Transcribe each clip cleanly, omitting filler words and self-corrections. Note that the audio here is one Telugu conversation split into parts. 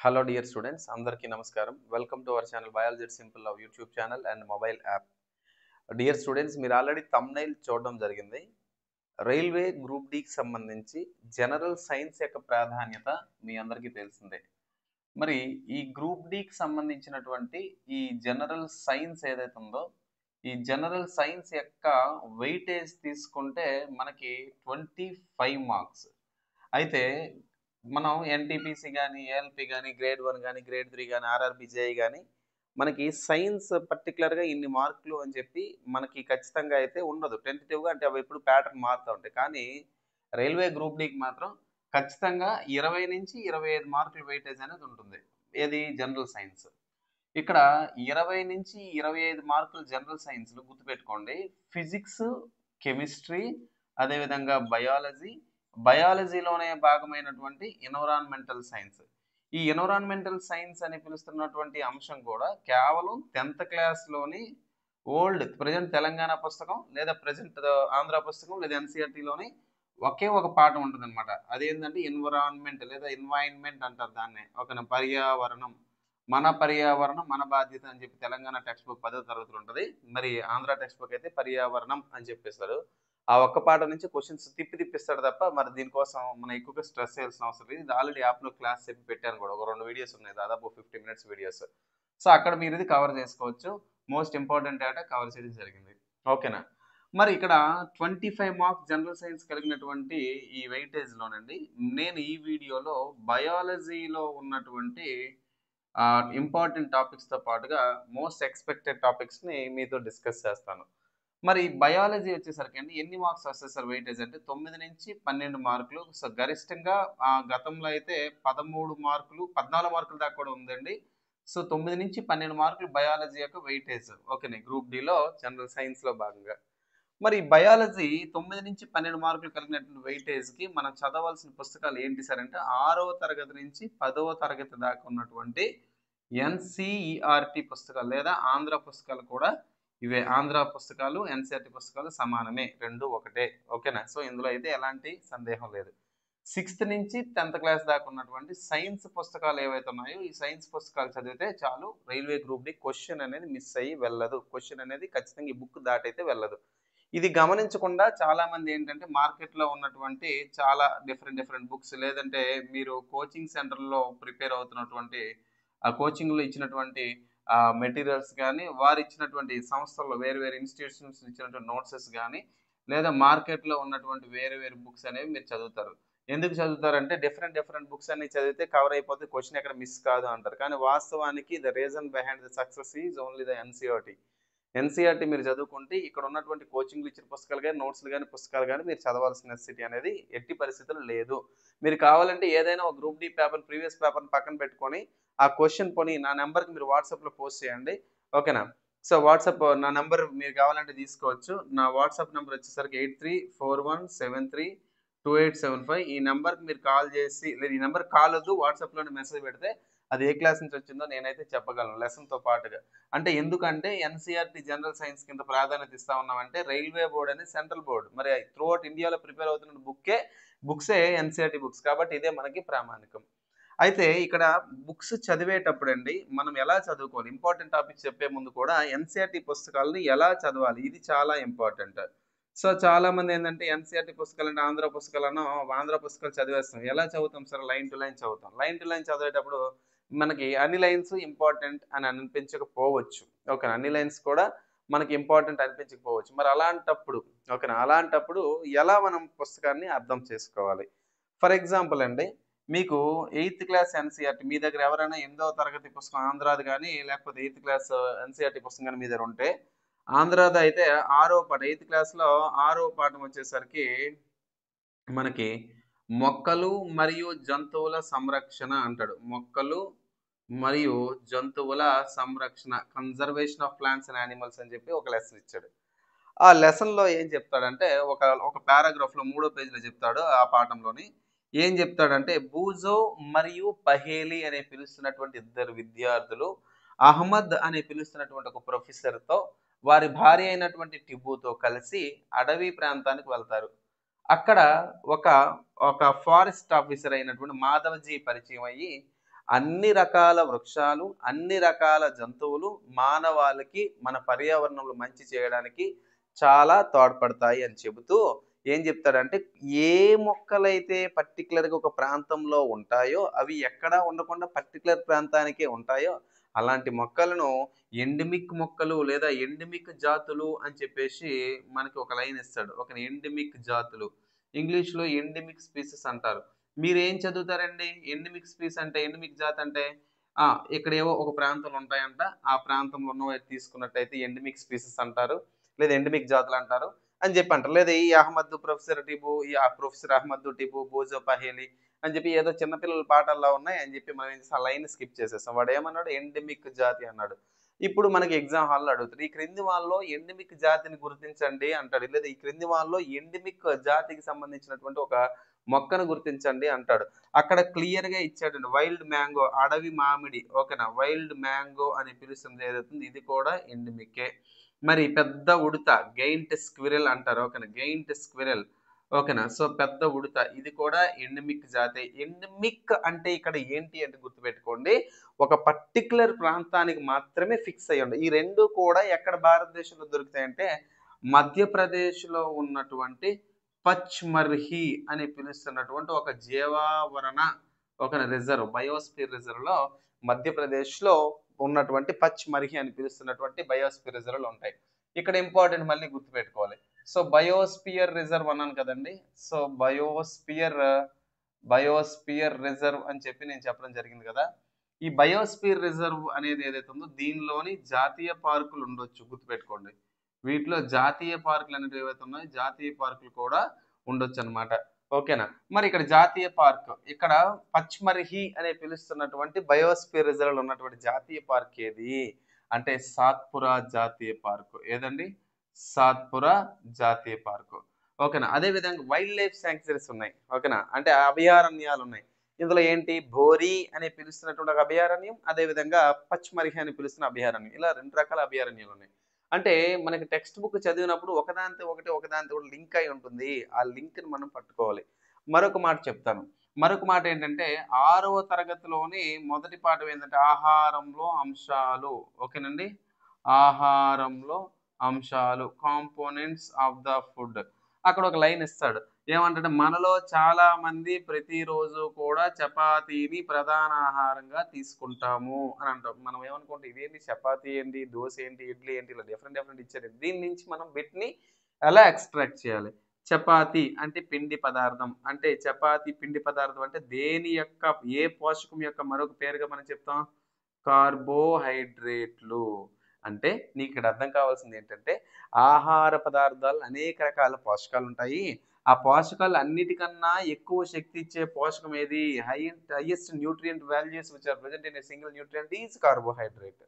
Hello dear students, అందరికీ నమస్కారం. Welcome to our channel biology simple love YouTube channel and mobile app. Dear students, మీరు ఆల్రెడీ థంబ్నెయిల్ చూడడం జరిగింది. రైల్వే గ్రూప్ డికి సంబంధించి జనరల్ సైన్స్ యొక్క ప్రాధాన్యత మీ అందరికీ తెలిసిందే. మరి ఈ గ్రూప్ డికి సంబంధించినటువంటి ఈ జనరల్ సైన్స్ ఏదైతే ఉందో, ఈ జనరల్ సైన్స్ యొక్క వెయిటేజ్ తీసుకుంటే మనకి 25 మార్క్స్. అయితే మనం ఎన్టీపీసీ కానీ, ఏఎల్పి కానీ, గ్రేడ్ 1 కానీ, గ్రేడ్ 3 కానీ, ఆర్ఆర్బి జేఈ కానీ మనకి సైన్స్ పర్టికులర్గా ఇన్ని మార్కులు అని చెప్పి మనకి ఖచ్చితంగా అయితే ఉండదు. టెంటేటివ్గా అంటే అవి ఎప్పుడు ప్యాటర్న్ మారుతూ ఉంటాయి. కానీ రైల్వే గ్రూప్ డికి మాత్రం ఖచ్చితంగా 20 నుంచి 25 మార్కులు వెయిటేజ్ అనేది ఉంటుంది. ఏది జనరల్ సైన్స్. ఇక్కడ 20 నుంచి 25 మార్కులు జనరల్ సైన్స్లో గుర్తుపెట్టుకోండి. ఫిజిక్స్, కెమిస్ట్రీ, అదేవిధంగా బయాలజీలోనే భాగమైనటువంటి ఎన్విరాన్మెంటల్ సైన్స్. ఈ ఎన్విరాన్మెంటల్ సైన్స్ అని పిలుస్తున్నటువంటి అంశం కూడా కేవలం 10th క్లాస్లోని ప్రజెంట్ తెలంగాణ పుస్తకం లేదా ప్రజెంట్ ఆంధ్ర పుస్తకం లేదా ఎన్సీఆర్టీలోని ఒకే ఒక పాఠం ఉంటుంది అనమాట. అదేంటంటే ఎన్విరాన్మెంట్ లేదా ఎన్వైరన్మెంట్ అంటారు దాన్నే. ఒక పర్యావరణం, మన బాధ్యత అని చెప్పి తెలంగాణ టెక్స్ట్ బుక్ 10వ తరగతిలో ఉంటుంది. మరి ఆంధ్ర టెక్స్ట్ బుక్ అయితే పర్యావరణం అని చెప్పేస్తారు. ఆ ఒక్క పాఠం నుంచి క్వశ్చన్స్ తిప్పిస్తాడు తప్ప మరి దీనికోసం మనం ఎక్కువగా స్ట్రెస్ చేయాల్సిన అవసరం లేదు. ఇది ఆల్రెడీ యాప్లో క్లాస్ చెప్పి పెట్టాను కూడా. ఒక 2 వీడియోస్ ఉన్నాయి, దాదాపు 50 minutes వీడియోస్. సో అక్కడ మీరు ఇది కవర్ చేసుకోవచ్చు. మోస్ట్ ఇంపార్టెంట్ డేటా కవర్ చేయడం జరిగింది. ఓకేనా? మరి ఇక్కడ 25 మార్క్స్ జనరల్ సైన్స్ కలిగినటువంటి ఈ వెయిటేజ్లోనండి నేను ఈ వీడియోలో బయాలజీలో ఉన్నటువంటి ఇంపార్టెంట్ టాపిక్స్తో పాటుగా మోస్ట్ ఎక్స్పెక్టెడ్ టాపిక్స్ని మీతో డిస్కస్ చేస్తాను. మరి బయాలజీ వచ్చేసరికి అండి ఎన్ని మార్క్స్ వస్తాయి సార్ వెయిటేజ్ అంటే 9 నుంచి 12 మార్కులు. సో గరిష్టంగా గతంలో అయితే 13 మార్కులు 14 మార్కుల దాకా కూడా ఉందండి. సో 9 నుంచి 12 మార్కులు బయాలజీ యొక్క వెయిటేజ్. ఓకేనా? గ్రూప్ డిలో జనరల్ సైన్స్లో భాగంగా. మరి బయాలజీ 9 నుంచి 12 మార్కులు కలిగినటువంటి వెయిటేజ్కి మనం చదవాల్సిన పుస్తకాలు ఏంటి సార్ అంటే 6వ తరగతి నుంచి 10వ తరగతి దాకా ఉన్నటువంటి ఎన్సీఈఆర్టీ పుస్తకాలు లేదా ఆంధ్ర పుస్తకాలు కూడా ఇవే. ఆంధ్ర పుస్తకాలు, ఎన్సీఆర్టీ పుస్తకాలు సమానమే, రెండు ఒకటే. ఓకేనా? సో ఇందులో అయితే ఎలాంటి సందేహం లేదు. 6th నుంచి 10th క్లాస్ దాకా ఉన్నటువంటి సైన్స్ పుస్తకాలు ఏవైతే ఉన్నాయో ఈ సైన్స్ పుస్తకాలు చదివితే చాలు. రైల్వే గ్రూప్ డి క్వశ్చన్ అనేది మిస్ అయ్యి వెళ్ళదు. క్వశ్చన్ అనేది ఖచ్చితంగా ఈ బుక్ దాటైతే వెళ్ళదు. ఇది గమనించకుండా చాలా మంది ఏంటంటే మార్కెట్లో ఉన్నటువంటి చాలా డిఫరెంట్ బుక్స్ లేదంటే మీరు కోచింగ్ సెంటర్లో ప్రిపేర్ అవుతున్నటువంటి ఆ కోచింగ్లో ఇచ్చినటువంటి మెటీరియల్స్ కానీ వారు ఇచ్చినటువంటి సంస్థల్లో వేరు ఇన్స్టిట్యూషన్స్ ఇచ్చినటువంటి నోట్సెస్ కానీ లేదా మార్కెట్లో ఉన్నటువంటి వేరు బుక్స్ అనేవి మీరు చదువుతారు. ఎందుకు చదువుతారంటే డిఫరెంట్ బుక్స్ అన్ని చదివితే కవర్ అయిపోతే క్వశ్చన్ ఎక్కడ మిస్ కాదు అంటారు. కానీ వాస్తవానికి the reason behind the success is only the NCERT మీరు చదువుకుంటే ఇక్కడ ఉన్నటువంటి కోచింగ్లు ఇచ్చిన పుస్తకాలు కానీ నోట్స్లు కానీ పుస్తకాలు కానీ మీరు చదవాల్సిన నెసెసిటీ అనేది ఎట్టి పరిస్థితులు లేదు. మీరు కావాలంటే ఏదైనా ఒక గ్రూప్ డి పేపర్ ప్రీవియస్ పేపర్ని పక్కన పెట్టుకొని ఆ క్వశ్చన్ పోనీ నా నెంబర్కి మీరు వాట్సాప్లో పోస్ట్ చేయండి. ఓకేనా? సో వాట్సాప్ నా నెంబర్ మీరు కావాలంటే తీసుకోవచ్చు. నా వాట్సాప్ నెంబర్ వచ్చేసరికి 8341732875. ఈ నెంబర్కి మీరు కాల్ చేసి లేదు, ఈ నెంబర్ కాల్ వద్దు, వాట్సాప్లోనే మెసేజ్ పెడితే అది ఏ క్లాస్ నుంచి వచ్చిందో నేనైతే చెప్పగలను లెసన్తో పాటుగా. అంటే ఎందుకంటే ఎన్సీఆర్టీ జనరల్ సైన్స్ కింద ప్రాధాన్యత ఇస్తా ఉన్నామంటే రైల్వే బోర్డ్ అనేది సెంట్రల్ బోర్డు. మరి త్రూ అవుట్ ఇండియాలో ప్రిపేర్ అవుతున్న బుక్సే ఎన్సీఆర్టీ బుక్స్ కాబట్టి ఇదే మనకి ప్రామాణికం. అయితే ఇక్కడ బుక్స్ చదివేటప్పుడు అండి మనం ఎలా చదువుకోవాలి, ఇంపార్టెంట్ టాపిక్స్ చెప్పే ముందు కూడా ఎన్సీఆర్టీ పుస్తకాలని ఎలా చదవాలి ఇది చాలా ఇంపార్టెంట్. సో చాలా మంది ఏంటంటే ఎన్సీఆర్టీ పుస్తకాలు అంటే ఆంధ్ర పుస్తకాలు చదివేస్తాం. ఎలా చదువుతాం సార్? లైన్ టు లైన్ చదువుతాం. లైన్ టు లైన్ చదివేటప్పుడు మనకి అన్ని లైన్స్ ఇంపార్టెంట్ అని అనిపించకపోవచ్చు. ఓకేనా? అన్ని లైన్స్ కూడా మనకి ఇంపార్టెంట్ అనిపించకపోవచ్చు. మరి అలాంటప్పుడు ఎలా మనం పుస్తకాన్ని అర్థం చేసుకోవాలి? ఫర్ ఎగ్జాంపుల్ అండి, మీకు 8th క్లాస్ ఎన్సీఆర్టీ మీ దగ్గర ఎవరైనా 8వ తరగతి పుస్తకం ఆంధ్రాది కానీ లేకపోతే 8th క్లాస్ ఎన్సీఆర్టీ పుస్తకం కానీ మీ దగ్గర ఉంటే ఆంధ్రాది అయితే 6వ పాఠం 8th క్లాస్లో 6వ పాఠం వచ్చేసరికి మనకి మొక్కలు మరియు జంతువుల సంరక్షణ అంటాడు. మొక్కలు మరియు జంతువుల సంరక్షణ, conservation of plants and animals అని చెప్పి ఒక లెసన్ ఇచ్చాడు. ఆ లెసన్లో ఏం చెప్తాడంటే ఒక పారాగ్రాఫ్లో 3వ పేజీలో చెప్తాడు. ఆ పాఠంలోని ఏం చెప్తాడంటే బూజో మరియు పహేలి అనే పిలుస్తున్నటువంటి 2 విద్యార్థులు అహ్మద్ అనే పిలుస్తున్నటువంటి ఒక ప్రొఫెసర్తో వారి భార్య అయినటువంటి టిబ్బుతో కలిసి అడవి ప్రాంతానికి వెళ్తారు. అక్కడ ఒక ఫారెస్ట్ ఆఫీసర్ అయినటువంటి మాధవజీ పరిచయం అయ్యి అన్ని రకాల వృక్షాలు, అన్ని రకాల జంతువులు మానవాళికి మన పర్యావరణంలో మంచి చేయడానికి చాలా తోడ్పడతాయి అని చెబుతూ ఏం చెప్తాడంటే, ఏ మొక్కలైతే పర్టికులర్‌గా ఒక ప్రాంతంలో ఉంటాయో అవి ఎక్కడా ఉండకుండా పర్టికులర్ ప్రాంతానికే ఉంటాయో అలాంటి మొక్కలను ఎండమిక్ మొక్కలు లేదా ఎండమిక్ జాతులు అని చెప్పేసి మనకి ఒక లైన్ ఇస్తాడు. ఒక ఎండమిక్ జాతులు. ఇంగ్లీష్‌లో ఎండమిక్ స్పీసీస్ అంటారు. మీరేం చదువుతారండి? ఎండమిక్ స్పీస్ అంటే ఎండమిక్ జాతి అంటే ఆ! ఇక్కడేవో ఒక ప్రాంతంలో ఉంటాయంట. ఆ ప్రాంతంలో ఉన్నవి తీసుకున్నట్టయితే ఎండమిక్ స్పీసీస్ అంటారు. లేదా ఎండమిక్ జాతులు అంటారు అని చెప్పి అంటారు. లేదా ఈ అహ్మద్ ప్రొఫెసర్ టిబు, ఈ ప్రొఫెసర్ అహ్మద్ టిబు, బోజో పహేలి అని చెప్పి ఏదో చిన్న పిల్లల పాటల్లా ఉన్నాయి అని చెప్పి మనం ఏం చేసాం ఆ లైన్ స్కిప్ చేసేసాం. వాడేమన్నాడు ఎండమిక్ జాతి అన్నాడు. ఇప్పుడు మనకి ఎగ్జామ్ హాల్‌లో అడుగుతారు. ఈ క్రింది వాళ్ళలో ఎండమిక్ జాతిని గుర్తించండి అంటాడు. లేదా ఈ క్రింది వాళ్ళలో ఎండమిక్ జాతికి సంబంధించినటువంటి ఒక మొక్కను గుర్తించండి అంటాడు. అక్కడ క్లియర్‌గా ఇచ్చాడండి. వైల్డ్ మ్యాంగో అడవి మామిడి ఓకేనా. వైల్డ్ మ్యాంగో అని పిలుస్తుంది ఏదైతుందో ఇది కూడా ఎండమిక్కే. మరి పెద్ద ఉడత గెయింట్ స్క్విరెల్ అంటారు. ఓకేనా. గెయింట్ స్క్విరెల్ ఓకేనా. సో పెద్ద ఉడత ఇది కూడా ఎండమిక్ జాతే. ఎండమిక్ అంటే ఇక్కడ ఏంటి అంటే గుర్తుపెట్టుకోండి. ఒక పర్టిక్యులర్ ప్రాంతానికి మాత్రమే ఫిక్స్ అయ్యి ఉంటాయి. ఈ 2 కూడా ఎక్కడ భారతదేశంలో దొరుకుతాయంటే మధ్యప్రదేశ్‌లో ఉన్నటువంటి పచ్మర్హి అని పిలుస్తున్నటువంటి ఒక జీవావరణ ఒక రిజర్వ్ బయోస్ఫియర్ రిజర్వ్‌లో మధ్యప్రదేశ్‌లో ఉన్నటువంటి పచ్మర్హి అని పిలుస్తున్నటువంటి బయోస్ఫియర్ రిజర్వ్‌లు ఉంటాయి. ఇక్కడ ఇంపార్టెంట్ మళ్ళీ గుర్తుపెట్టుకోవాలి. సో బయోస్ఫియర్ రిజర్వ్ అన్నాను కదండీ. సో బయోస్ఫియర్ రిజర్వ్ అని చెప్పి నేను చెప్పడం జరిగింది కదా. ఈ బయోస్ఫియర్ రిజర్వ్ అనేది ఏదైతే ఉందో దీనిలోని జాతీయ పార్కులు ఉండొచ్చు గుర్తుపెట్టుకోండి. వీటిలో జాతీయ పార్కులు అనేవి ఏవైతే ఉన్నాయో జాతీయ పార్కులు కూడా ఉండొచ్చు అన్నమాట. ఓకేనా. మరి ఇక్కడ జాతీయ పార్క్ ఇక్కడ పచ్మర్హి అనే పిలుస్తున్నటువంటి బయోస్ఫియర్ రిజర్వ్ లో ఉన్నటువంటి జాతీయ పార్క్ ఏది అంటే సాత్పురా జాతీయ పార్క్. ఏదండి? సాత్పురా జాతీయ పార్క్. ఓకేనా. అదే విధంగా వైల్డ్ లైఫ్ శాంక్చురీస్ ఉన్నాయి. ఓకేనా. అంటే అభయారణ్యాలు ఉన్నాయి. ఇందులో ఏంటి భోరి అని పిలుస్తున్నటువంటి ఒక అభయారణ్యం, అదే విధంగా పచ్మర్హి అని పిలుస్తున్న అభయారణ్యం. ఇలా 2 రకాల అభయారణ్యాలు ఉన్నాయి. అంటే మనకి టెక్స్ట్ బుక్ చదివినప్పుడు ఒకదానితో ఒకటి ఒకదానితో ఒకటి లింక్ అయి ఉంటుంది. ఆ లింక్‌ని మనం పట్టుకోవాలి. మరొక మాట చెప్తాను. మరొక మాట ఏంటంటే 6వ తరగతిలోని మొదటి పాఠం ఏంటంటే ఆహారంలో అంశాలు. ఓకేనండి. ఆహారంలో అంశాలు కాంపోనెంట్స్ ఆఫ్ ద ఫుడ్. అక్కడ ఒక లైన్ ఇస్తాడు. ఏమంటాడంటే మనలో చాలా మంది ప్రతిరోజు కూడా చపాతీని ప్రధాన ఆహారంగా తీసుకుంటాము అని అంటాం. మనం ఏమనుకుంటాం ఇదేంటి చపాతీ ఏంటి, దోస ఏంటి, ఇడ్లీ ఏంటి ఇలా డిఫరెంట్ డిఫరెంట్ ఇచ్చారు. దీని నుంచి మనం బిట్‌ని ఎలా ఎక్స్‌ట్రాక్ట్ చేయాలి? చపాతీ అంటే పిండి పదార్థం. అంటే చపాతీ పిండి పదార్థం అంటే దేని యొక్క ఏ పోషకం యొక్క మరొక పేరుగా మనం చెప్తాం? కార్బోహైడ్రేట్లు. అంటే నీకిక్కడ అర్థం కావాల్సింది ఏంటంటే ఆహార పదార్థాలు అనేక రకాల పోషకాలుంటాయి. ఆ పోషకాలు అన్నిటికన్నా ఎక్కువ శక్తి ఇచ్చే పోషకం ఏది? Highest nutrient values which are present in a single nutrient is carbohydrate.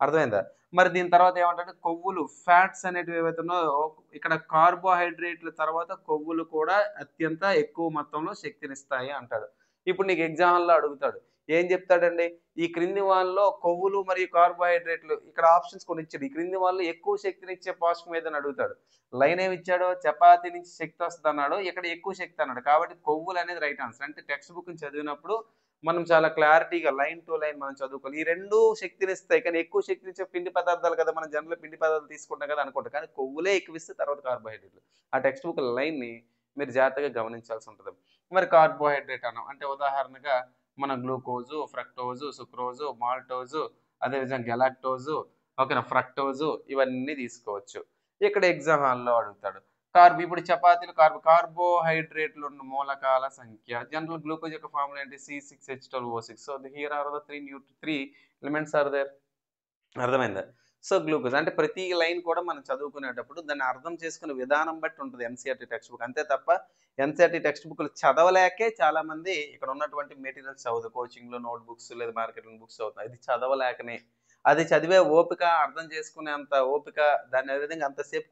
అర్థమైందా? మరి దీని తర్వాత ఏమంటాడు కొవ్వులు ఫ్యాట్స్ అనేటివి ఏవైతే ఉన్నాయో ఇక్కడ కార్బోహైడ్రేట్ల తర్వాత కొవ్వులు కూడా అత్యంత ఎక్కువ మొత్తంలో శక్తినిస్తాయి అంటాడు. ఇప్పుడు నీకు ఎగ్జామ్‌లో అడుగుతాడు. ఏం చెప్తాడండి? ఈ క్రింది వాళ్ళలో కొవ్వులు మరియు కార్బోహైడ్రేట్లు ఇక్కడ ఆప్షన్స్ కొన్ని ఇచ్చాడు. ఈ క్రింది వాళ్ళు ఎక్కువ శక్తినిచ్చే పోషకం ఏదని అడుగుతాడు. లైన్ ఏమి ఇచ్చాడు? చపాతీ నుంచి శక్తి వస్తదన్నాడు. ఇక్కడ ఎక్కువ శక్తి అన్నాడు. కాబట్టి కొవ్వులు అనేది రైట్ ఆన్సర్. అంటే టెక్స్ట్ బుక్‌ని చదివినప్పుడు మనం చాలా క్లారిటీగా లైన్ టు లైన్ మనం చదువుకోవాలి. ఈ 2 శక్తినిస్తాయి. కానీ ఎక్కువ శక్తినిచ్చే పిండి పదార్థాలు కదా! మనం జనరల్‌గా పిండి పదార్థాలు తీసుకుంటాం కదా అనుకుంటాం. కానీ కొవ్వులే ఎక్కువిస్తే తర్వాత కార్బోహైడ్రేట్‌లు. ఆ టెక్స్ట్ బుక్ లైన్‌ని మీరు జాగ్రత్తగా గమనించాల్సి ఉంటది. మరి కార్బోహైడ్రేట్ అన్నాం. అంటే ఉదాహరణగా మన గ్లూకోజు, ఫ్రక్టోజు, సుక్రోజు, మాల్టోజు, అదేవిధంగా గెలాక్టోజు, ఓకేనా ఫ్రక్టోజు ఇవన్నీ తీసుకోవచ్చు. ఇక్కడ ఎగ్జామ్ హాల్‌లో అడుగుతాడు. ఇప్పుడు చపాతీలు కార్బోహైడ్రేట్లు ఉన్న మూలకాల సంఖ్య. జనరల్ గ్లూకోజ్ యొక్క ఫార్ములా ఏంటి? C6H12O6. So here are the 3 elements are there. అర్థమైందా? సో గ్లూకోజ్ అంటే ప్రతి లైన్ కూడా మనం చదువుకునేటప్పుడు దాన్ని అర్థం చేసుకునే విధానం బట్టి ఉంటుంది ఎన్‌సీఈఆర్‌టీ టెక్స్ట్ బుక్. అంతే తప్ప ఎన్‌సీఈఆర్‌టీ టెక్స్ట్ బుక్‌లు చదవలేకే చాలా మంది ఇక్కడ ఉన్నటువంటి మెటీరియల్స్ చదవదు. కోచింగ్‌లో నోట్ బుక్స్ లేదా మార్కెటింగ్ బుక్స్ చదువుతున్నారు. ఇది చదవలేకనే. అది చదివే ఓపిక, అర్థం చేసుకునేంత ఓపిక, దాన్ని ఏ విధంగా అంతసేపు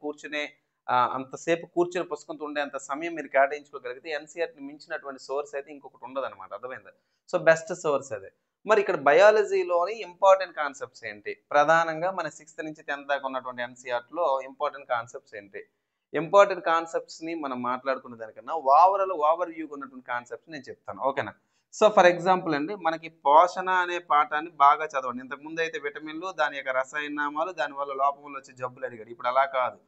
కూర్చొని పుస్తకంతో ఉండేంత సమయం మీరు కేటాయించుకోగలిగితే ఎన్‌సీఈఆర్‌టీని మించినటువంటి సోర్స్ అయితే ఇంకొకటి ఉండదన్నమాట. అర్థమైందా? సో బెస్ట్ సోర్స్ అదే. మరి ఇక్కడ బయాలజీలోని ఇంపార్టెంట్ కాన్సెప్ట్స్ ఏంటి? ప్రధానంగా మన 6థ్ నుంచి 10థ్ దాకా ఉన్నటువంటి ఎన్‌సీఈఆర్‌టీలో ఇంపార్టెంట్ కాన్సెప్ట్స్ ఏంటి? ఇంపార్టెంట్ కాన్సెప్ట్స్‌ని మనం మాట్లాడుకునే దానికన్నా ఓవర్ వ్యూగా ఉన్నటువంటి కాన్సెప్ట్స్ నేను చెప్తాను. ఓకేనా? సో ఫర్ ఎగ్జాంపుల్ అండి, మనకి పోషణ అనే పాఠాన్ని బాగా చదవండి. ఇంతకుముందు అయితే విటమిన్లు, దాని యొక్క రసాయనామాలు, దానివల్ల లోపం వల్ల వచ్చే జబ్బులు అడిగాడు. ఇప్పుడు అలా కాదు.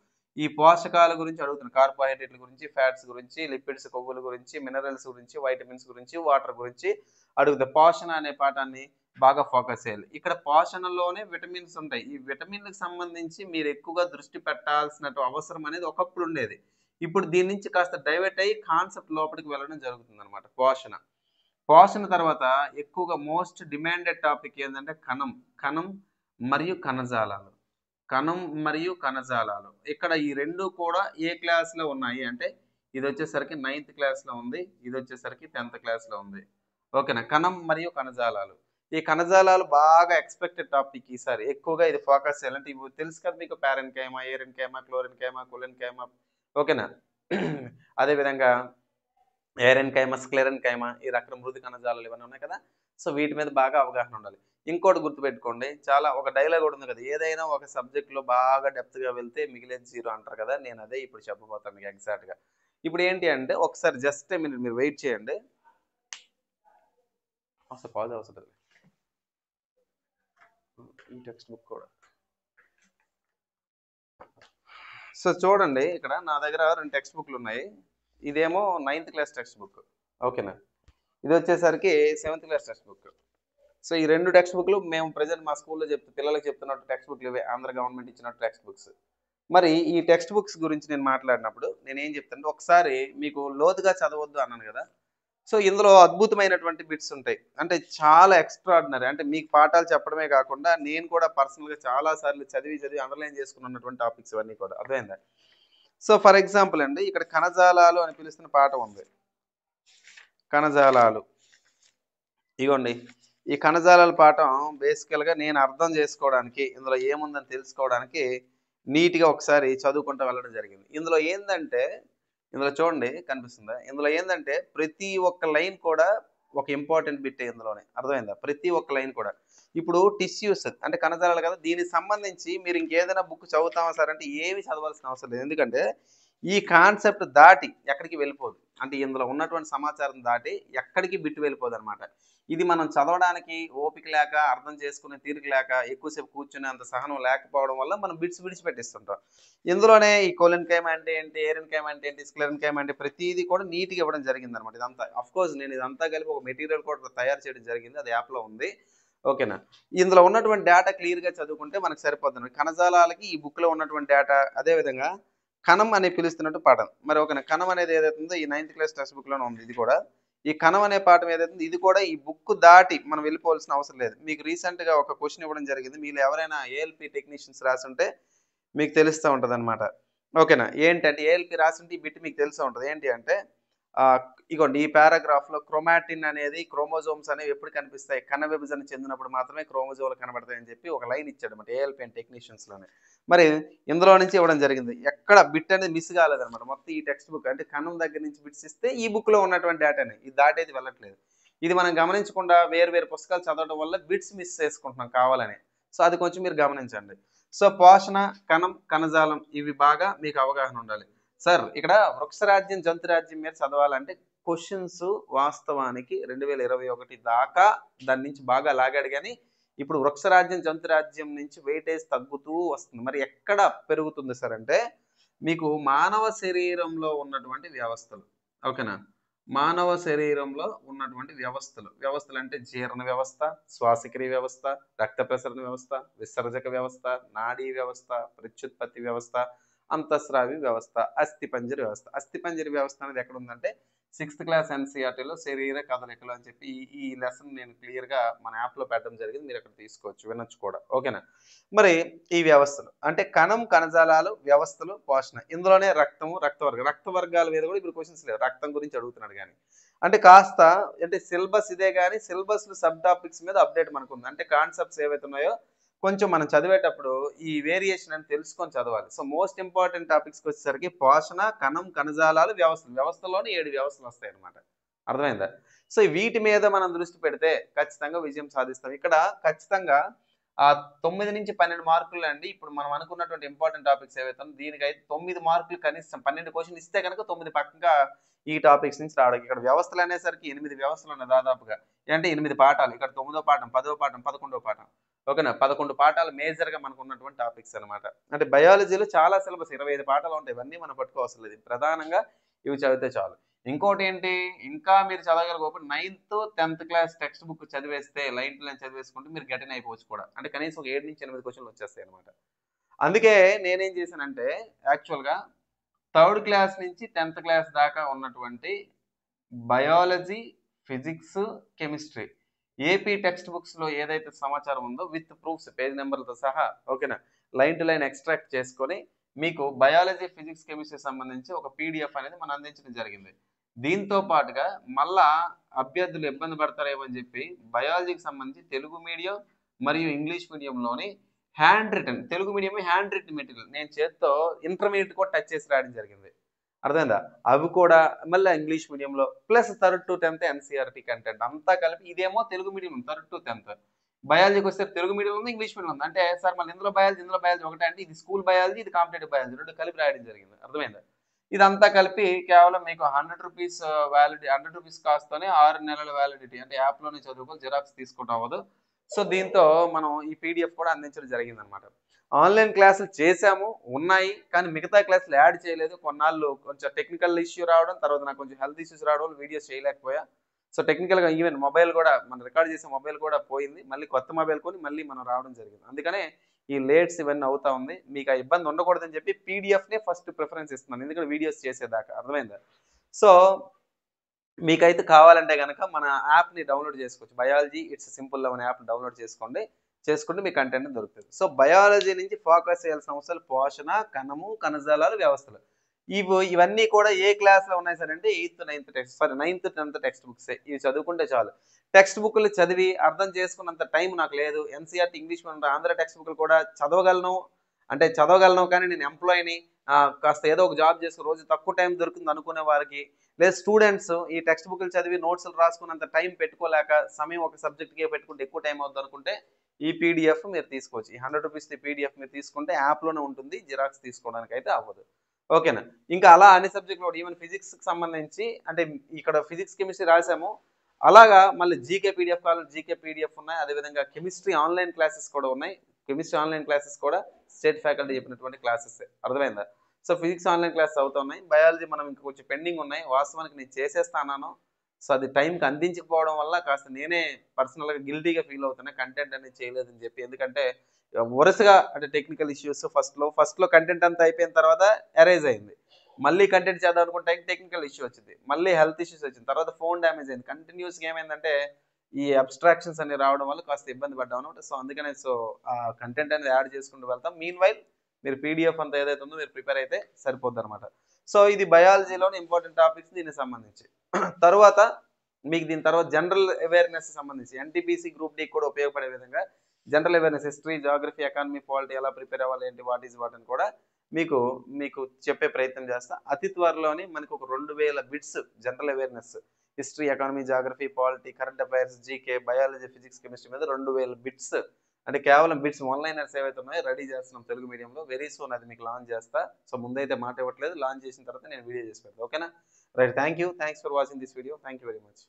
ఈ పోషకాల గురించి అడుగుతున్నాడు. కార్బోహైడ్రేట్ల గురించి, ఫ్యాట్స్ గురించి, లిపిడ్స్ కొవ్వుల గురించి, మినరల్స్ గురించి, వైటమిన్స్ గురించి, వాటర్ గురించి అడుగుతాడు. పోషణ అనే పాఠాన్ని బాగా ఫోకస్ చేయాలి. ఇక్కడ పోషణలోనే విటమిన్స్ ఉంటాయి. ఈ విటమిన్లకు సంబంధించి మీరు ఎక్కువగా దృష్టి పెట్టాల్సిన అవసరం అనేది ఒకప్పుడు ఉండేది. ఇప్పుడు దీని నుంచి కాస్త డైవర్ట్ అయ్యి కాన్సెప్ట్ లోపలికి వెళ్ళడం జరుగుతుంది అనమాట. పోషణ తర్వాత ఎక్కువగా మోస్ట్ డిమాండెడ్ టాపిక్ ఏంటంటే కణం మరియు కణజాలాలు. కణం మరియు కణజాలాలు ఇక్కడ ఈ రెండు కూడా ఏ క్లాస్లో ఉన్నాయి అంటే, ఇది వచ్చేసరికి 9th క్లాస్లో ఉంది, ఇది వచ్చేసరికి 10th క్లాస్లో ఉంది. ఓకేనా? కణం మరియు కణజాలాలు. ఈ కణజాలాలు బాగా ఎక్స్పెక్టెడ్ టాపిక్ ఈసారి. ఎక్కువగా ఇది ఫోకస్ చేయాలంటే ఇవి తెలుసు కదా మీకు, పారెన్కైమా, ఏరెన్కైమా, క్లోరెన్కైమా, కొలెన్కైమా. ఓకేనా? అదేవిధంగా ఏరెన్కైమా, స్క్లెరెన్కైమా, ఈ రకం మృదు కణజాలాలు ఇవన్నీ ఉన్నాయి కదా. సో వీటి మీద బాగా అవగాహన ఉండాలి. ఇంకోటి గుర్తుపెట్టుకోండి, చాలా ఒక డైలాగ్ కూడా ఉంది కదా, ఏదైనా ఒక సబ్జెక్ట్లో బాగా డెప్త్గా వెళ్తే మిగిలేదు జీరో అంటారు కదా. నేను అదే ఇప్పుడు చెప్పబోతాను మీకు ఎగ్జాక్ట్గా. ఇప్పుడు ఏంటి అంటే, ఒకసారి జస్ట్ మీరు వెయిట్ చేయండి. అసలు పాజ్ అవసరం ఈ టెక్స్ట్ బుక్ కూడా. సో చూడండి, ఇక్కడ నా దగ్గర 2 టెక్స్ట్ బుక్లు ఉన్నాయి. ఇదేమో 9th క్లాస్ టెక్స్ట్ బుక్. ఓకేనా? ఇది వచ్చేసరికి 7th class text book. So ఈ 2 టెక్స్ట్ బుక్లు మేము ప్రజెంట్ మా స్కూల్లో పిల్లలకు చెప్తున్నట్టు టెక్స్ట్ బుక్లు ఇవే, ఆంధ్ర గవర్నమెంట్ ఇచ్చినట్టు టెక్స్ట్ బుక్స్. మరి ఈ టెక్స్ట్ బుక్స్ గురించి నేను మాట్లాడినప్పుడు నేనేం చెప్తాను, ఒకసారి మీకు లోతుగా చదవద్దు అన్నాను కదా. సో ఇందులో అద్భుతమైనటువంటి బిట్స్ ఉంటాయి, అంటే చాలా ఎక్స్ట్రాడినరీ. అంటే మీకు పాఠాలు చెప్పడమే కాకుండా నేను కూడా పర్సనల్గా చాలా సార్లు చదివి అండర్లైన్ చేసుకున్నటువంటి టాపిక్స్ ఇవన్నీ కూడా. అర్థమైందా? సో ఫర్ ఎగ్జాంపుల్ అండి, ఇక్కడ కణజాలాలు అని పిలుస్తున్న పాఠం ఉంది. కణజాలాలు ఇగోండి. ఈ కణజాలాల పాఠం బేసికల్గా నేను అర్థం చేసుకోవడానికి, ఇందులో ఏముందని తెలుసుకోవడానికి నీట్గా ఒకసారి చదువుకుంటూ వెళ్ళడం జరిగింది. ఇందులో ఏంటంటే, ఇందులో చూడండి కనిపిస్తుందా, ఇందులో ఏంటంటే ప్రతి ఒక్క లైన్ కూడా ఒక ఇంపార్టెంట్ బిట్ ఇందులోనే. అర్థమైందా? ప్రతి ఒక్క లైన్ కూడా. ఇప్పుడు టిష్యూస్ అంటే కణజాలాలు కదా, దీనికి సంబంధించి మీరు ఇంకేదైనా బుక్ చదువుతామా సార్ అంటే ఏమి చదవాల్సిన అవసరం లేదు. ఎందుకంటే ఈ కాన్సెప్ట్ దాటి ఎక్కడికి వెళ్ళిపోదు. అంటే ఇందులో ఉన్నటువంటి సమాచారం దాటి ఎక్కడికి బిట్టు వెళ్ళిపోదు అనమాట. ఇది మనం చదవడానికి ఓపిక లేక, అర్థం చేసుకునే తీరిక లేక, ఎక్కువసేపు కూర్చునే అంత సహనం లేకపోవడం వల్ల మనం బిట్స్ విడిచిపెట్టిస్తుంటాం. ఇందులోనే ఈ కోలెన్కైమా అంటే ఏంటి, ఏరెన్కైమా అంటే ఏంటి, స్క్లెరెన్కైమా అంటే ప్రతిదీ కూడా నీట్గా ఇవ్వడం జరిగింది అనమాట. ఇదంతా అఫ్కోర్స్ నేను ఇదంతా కలిపి ఒక మెటీరియల్ కూడా తయారు చేయడం జరిగింది, అది యాప్లో ఉంది. ఓకేనా? ఇందులో ఉన్నటువంటి డేటా క్లియర్గా చదువుకుంటే మనకు సరిపోతుంది. కణజాలాలకి ఈ బుక్లో ఉన్నటువంటి డేటా, అదేవిధంగా కణం అని పిలుస్తున్నట్టు పాఠం. మరి ఓకేనా? కణం అనేది ఏదైతుందో ఈ 9th క్లాస్ టెక్స్ట్ బుక్లోనే ఉంది. ఇది కూడా ఈ కణం అనే పాఠం ఏదైతుంది, ఇది కూడా ఈ బుక్ దాటి మనం వెళ్ళిపోవాల్సిన అవసరం లేదు. మీకు రీసెంట్గా ఒక క్వశ్చన్ ఇవ్వడం జరిగింది, మీరు ఎవరైనా ఏఎల్పి టెక్నీషియన్స్ రాసి ఉంటే మీకు తెలుస్తూ ఉంటుంది అనమాట. ఓకేనా? ఏంటంటే ఏఎల్పి రాసి ఉంటే ఈ బిట్ మీకు తెలుస్తూ ఉంటుంది. ఏంటి అంటే ఇగోండి, ఈ పారాగ్రాఫ్లో క్రోమాటిన్ అనేది, క్రోమోజోమ్స్ అనేవి ఎప్పుడు కనిపిస్తాయి, కణ విభజన చెందినప్పుడు మాత్రమే క్రోమోజోమ్లు కనబడతాయని చెప్పి ఒక లైన్ ఇచ్చాడు అనమాట ఏఎల్పి అండ్ టెక్నీషియన్స్లోనే. మరి ఇందులో నుంచి ఇవ్వడం జరిగింది, ఎక్కడ బిట్ అనేది మిస్ కాలేదనమాట. మొత్తం ఈ టెక్స్ట్ బుక్ అంటే కణం దగ్గర నుంచి బిట్స్ ఇస్తే ఈ బుక్లో ఉన్నటువంటి డేటాని ఇది దాటేది వెళ్ళట్లేదు. ఇది మనం గమనించకుండా వేరు పుస్తకాలు చదవడం వల్ల బిట్స్ మిస్ చేసుకుంటున్నాం కావాలని. సో అది కొంచెం మీరు గమనించండి. సో పోషణ, కణజాలం ఇవి బాగా మీకు అవగాహన ఉండాలి. సార్ ఇక్కడ వృక్షరాజ్యం, జంతురాజ్యం మీద చదవాలంటే క్వశ్చన్స్ వాస్తవానికి 2021 దాకా దాని నుంచి బాగా లాగాడు, కానీ ఇప్పుడు వృక్షరాజ్యం, జంతురాజ్యం నుంచి వెయిటేజ్ తగ్గుతూ వస్తుంది. మరి ఎక్కడ పెరుగుతుంది సార్ అంటే, మీకు మానవ శరీరంలో ఉన్నటువంటి వ్యవస్థలు. ఓకేనా? మానవ శరీరంలో ఉన్నటువంటి వ్యవస్థలు అంటే జీర్ణ వ్యవస్థ, శ్వాసక్రియ వ్యవస్థ, రక్త ప్రసరణ వ్యవస్థ, విసర్జక వ్యవస్థ, నాడీ వ్యవస్థ, ప్రత్యుత్పత్తి వ్యవస్థ, అంతఃస్రావి వ్యవస్థ, అస్థిపంజర వ్యవస్థ అనేది ఎక్కడ ఉందంటే 6th క్లాస్ ఎన్సీఆర్టీలో శరీర కదలికలు అని చెప్పి ఈ లెసన్ నేను క్లియర్గా మన యాప్లో పెట్టడం జరిగింది, మీరు అక్కడ తీసుకోవచ్చు, వినొచ్చు కూడా. ఓకేనా? మరి ఈ వ్యవస్థలు అంటే కణం, కణజాలాలు, వ్యవస్థలు, పోషణ. ఇందులోనే రక్త వర్గాల మీద కూడా ఇప్పుడు క్వశ్చన్స్ లేవు, రక్తం గురించి అడుగుతున్నాడు. కానీ అంటే కాస్త అంటే సిలబస్ ఇదే, కానీ సిలబస్లో సబ్ టాపిక్స్ మీద అప్డేట్ మనకు ఉంది. అంటే కాన్సెప్ట్స్ ఏవైతే ఉన్నాయో కొంచెం మనం చదివేటప్పుడు ఈ వేరియేషన్ అని తెలుసుకొని చదవాలి. సో మోస్ట్ ఇంపార్టెంట్ టాపిక్స్కి వచ్చేసరికి పోషణ, కణం, కణజాలాలు, వ్యవస్థలోనే 7 వ్యవస్థలు వస్తాయి అన్నమాట. అర్థమైందా? సో వీటి మీద మనం దృష్టి పెడితే ఖచ్చితంగా విజయం సాధిస్తాం. ఇక్కడ ఖచ్చితంగా ఆ 9 నుంచి 12 మార్కులు అండి. ఇప్పుడు మనం అనుకున్నటువంటి ఇంపార్టెంట్ టాపిక్స్ ఏవైతే ఉన్నాయో దీనికైతే 9 మార్కులు కనీసం 12 క్వశ్చన్ ఇస్తే కనుక 9 పక్కగా ఈ టాపిక్స్ నుంచి రావడం. ఇక్కడ వ్యవస్థలు అనేసరికి 8 వ్యవస్థలు ఉన్నాయి దాదాపుగా. అంటే 8 పాఠాలు. ఇక్కడ 9వ పాఠం, 10వ పాఠం, 11వ పాఠం. ఓకేనా? 11 పాఠాలు మేజర్‌గా మనకు ఉన్నటువంటి టాపిక్స్ అన్నమాట. అంటే బయాలజీలో చాలా సిలబస్ 25 పాఠాలు ఉంటాయి. ఇవన్నీ మనం పట్టుకోవసరం లేదు. ప్రధానంగా ఇవి చదివితే చాలు. ఇంకోటేంటి, ఇంకా మీరు చదవగలిగితే 9థ్, 10థ్ క్లాస్ టెక్స్ట్ బుక్ చదివేస్తే లైన్ టు లైన్ చదివేసుకుంటే మీరు గెటిన్ అయిపోవచ్చు కూడా. అంటే కనీసం ఒక 7-8 క్వెషన్‌లు వచ్చేస్తాయి అన్నమాట. అందుకే నేనేం చేశానంటే యాక్చువల్‌గా థర్డ్ క్లాస్ నుంచి 10థ్ క్లాస్ దాకా ఉన్నటువంటి biology, physics, chemistry AP text బుక్స్‌లో ఏదైతే సమాచారం ఉందో విత్ ప్రూఫ్స్ పేజ్ నంబర్‌లతో సహా ఓకేనా? లైన్ టు లైన్ ఎక్స్ట్రాక్ట్ చేసుకొని మీకు బయాలజీ, ఫిజిక్స్, కెమిస్ట్రీ సంబంధించి ఒక పీడీఎఫ్ అనేది మనం అందించడం జరిగింది. దీంతో పాటుగా మళ్ళా అభ్యర్థులు ఇబ్బంది పడతారేమో అని చెప్పి బయాలజీకి సంబంధించి తెలుగు మీడియం మరియు ఇంగ్లీష్ మీడియంలోని hand written Telugu medium hand written material నేను చేత్తో ఇంటర్మీడియట్ కూడా టచ్ చేసి రాయడం జరిగింది. అర్థమైందా? అవి కూడా మళ్ళీ ఇంగ్లీష్ మీడియంలో plus third to 10th NCERT content అంతా కలిపి ఇదేమో Telugu medium third to 10th. బయాలజీకి వస్తే తెలుగు మీడియం ఉంది, ఇంగ్లీష్ మీడియం ఉంది. అంటే సార్ మళ్ళీ ఇందులో బయాలజీ ఒకటే అంటే ఇది స్కూల్ బయాలజీ, ఇది కాంపిటేటివ్ బయాలజీ రెండు కలిపి రాయడం జరిగింది. అర్థమైందా? ఇదంతా కలిపి కేవలం మీకు రూ. 100 వ్యాలిడిటీ రూ. 100 కాస్తూనే 6 నెలల వ్యాలిడిటీ అంటే యాప్‌లోనే చదువుకోవాలి, జిరాక్స్ తీసుకోవడం అవ్వదు. సో, దీంతో మనం ఈ పీడీఎఫ్ కూడా అందించడం జరిగిందనమాట. ఆన్‌లైన్ క్లాసులు చేశాము, ఉన్నాయి. కానీ మిగతా క్లాసులు యాడ్ చేయలేదు. కొన్నాళ్ళు కొంచెం టెక్నికల్ ఇష్యూ రావడం, తర్వాత నాకు కొంచెం హెల్త్ ఇష్యూస్ రావడం వల్ల వీడియోస్ చేయలేకపోయా. సో, టెక్నికల్‌గా ఈవెన్ మొబైల్ కూడా మనం రికార్డ్ చేసే మొబైల్ కూడా పోయింది. మళ్ళీ కొత్త మొబైల్ కొని మళ్ళీ మనం రావడం జరిగింది. అందుకనే ఈ లేట్స్ ఇవన్నీ అవుతా ఉంది. మీకు ఆ ఇబ్బంది ఉండకూడదని చెప్పి పీడీఎఫ్‌నే ఫస్ట్ ప్రిఫరెన్స్ ఇస్తున్నాను. ఎందుకంటే వీడియోస్ చేసేదాకా. అర్థమైందా? సో, మీకైతే కావాలంటే గనక మన యాప్‌ని డౌన్‌లోడ్ చేసుకోవచ్చు. బయాలజీ ఇట్స్ సింపుల్ అనే యాప్‌ని డౌన్‌లోడ్ చేసుకోండి. చేసుకుంటే మీకు కంటెంట్ దొరుకుతది. సో, బయాలజీ నుంచి ఫోకస్ చేయాల్సిన అంశాలు పోషణ, కణము, కణజాలాలు, వ్యవస్థలు. ఇవన్నీ కూడా ఏ క్లాస్‌లో ఉన్నాయి సార్ అంటే 9th, 10th టెక్స్ట్ బుక్సే. ఇవి చదువుకుంటే చాలు. టెక్స్ట్ బుక్‌లు చదివి అర్థం చేసుకున్నంత టైం నాకు లేదు. NCERT English medium Andhra text బుక్‌లు కూడా చదవగలను కానీ నేను ఎంప్లాయ్‌ని కాస్త ఏదో ఒక జాబ్ చేసుకొని రోజు తక్కువ టైం దొరుకుతుంది అనుకునే వారికి లేదా స్టూడెంట్స్ ఈ టెక్స్ట్ బుక్‌లు చదివి నోట్స్‌లు రాసుకున్నంత టైం పెట్టుకోలేక సమయం ఒక సబ్జెక్ట్‌కే పెట్టుకుంటే ఎక్కువ టైం అవుద్ది అనుకుంటే ఈ పీడీఎఫ్ మీరు తీసుకోవచ్చు. ఈ రూ. 100 పీడీఎఫ్ మీరు తీసుకుంటే యాప్‌లోనే ఉంటుంది. జిరాక్స్ తీసుకోవడానికి అయితే అవ్వదు. ఓకేనా? ఇంకా అలా అన్ని సబ్జెక్టులు కూడా ఈవెన్ ఫిజిక్స్‌కి సంబంధించి అంటే ఇక్కడ ఫిజిక్స్, కెమిస్ట్రీ రాసాము. అలాగా మళ్ళీ జీకే పీడీఎఫ్ కావాలంటే జీకే పీడీఎఫ్ ఉన్నాయి. అదేవిధంగా కెమిస్ట్రీ ఆన్‌లైన్ క్లాసెస్ కూడా ఉన్నాయి. కెమిస్ట్రీ ఆన్‌లైన్ క్లాసెస్ కూడా స్టేట్ ఫ్యాకల్టీ చెప్పినటువంటి క్లాసెసే. అర్థమైందా? సో, ఫిజిక్స్ ఆన్‌లైన్ క్లాసెస్ అవుతున్నాయి. బయాలజీ మనం ఇంకా కొంచెం పెండింగ్ ఉన్నాయి. వాస్తవానికి నేను చేసేస్తా అన్నాను. సో, అది టైంకి అందించకపోవడం వల్ల కాస్త నేనే పర్సనల్‌గా గిల్టీగా ఫీల్ అవుతున్నా. కంటెంట్ అనేది చేయలేదని చెప్పి. ఎందుకంటే వరుసగా అంటే టెక్నికల్ ఇష్యూస్ ఫస్ట్‌లో కంటెంట్ అంతా అయిపోయిన తర్వాత ఎరేజ్ అయింది. మళ్ళీ కంటెంట్ చేద్దాం అనుకుంటే టెక్నికల్ ఇష్యూ వచ్చింది. మళ్ళీ హెల్త్ ఇష్యూస్ వచ్చింది. తర్వాత ఫోన్ డ్యామేజ్ అయింది. కంటిన్యూయస్‌గా ఏమైందంటే ఈ అబ్‌స్ట్రాక్షన్స్ అన్ని రావడం వల్ల కాస్త ఇబ్బంది పడ్డామనమాట. సో, అందుకనే ఆ కంటెంట్ అనేది యాడ్ చేసుకుంటూ వెళ్తాం. మీన్‌వైల్ మీరు పీడీఎఫ్ అంతా ఏదైతే ఉందో మీరు ప్రిపేర్ అయితే సరిపోద్దనమాట. సో, ఇది బయాలజీలోని ఇంపార్టెంట్ టాపిక్స్ దీనికి సంబంధించి. తరువాత మీకు దీని తర్వాత జనరల్ అవేర్‌నెస్ సంబంధించి ఎన్‌టీపీసీ గ్రూప్ డీకి కూడా ఉపయోగపడే విధంగా general awareness history, Geography, economy, polity ఎలా ప్రిపేర్ అవ్వాలి, ఏంటి, వాట్ ఈస్ వాట్ అని కూడా మీకు మీకు చెప్పే ప్రయత్నం చేస్తా. అతి త్వరలోనే మనకు ఒక 2000 bits general awareness history, economy, Geography, polity, current affairs, GK, biology, physics, chemistry మీద 2000 బిట్స్ అంటే కేవలం బిట్స్ వన్ లైనర్స్ ఏవైతే ఉన్నాయో రెడీ చేస్తున్నాం తెలుగు మీడియంలో. వెరీ సూన్ అది మీకు లాంచ్ చేస్తా. సో, ముందైతే మాట ఇవ్వట్లేదు. లాంచ్ చేసిన తర్వాత నేను వీడియో చేసి పెడతా. ఓకేనా? Right. Thank you. Thanks for watching this video. Thank you very much.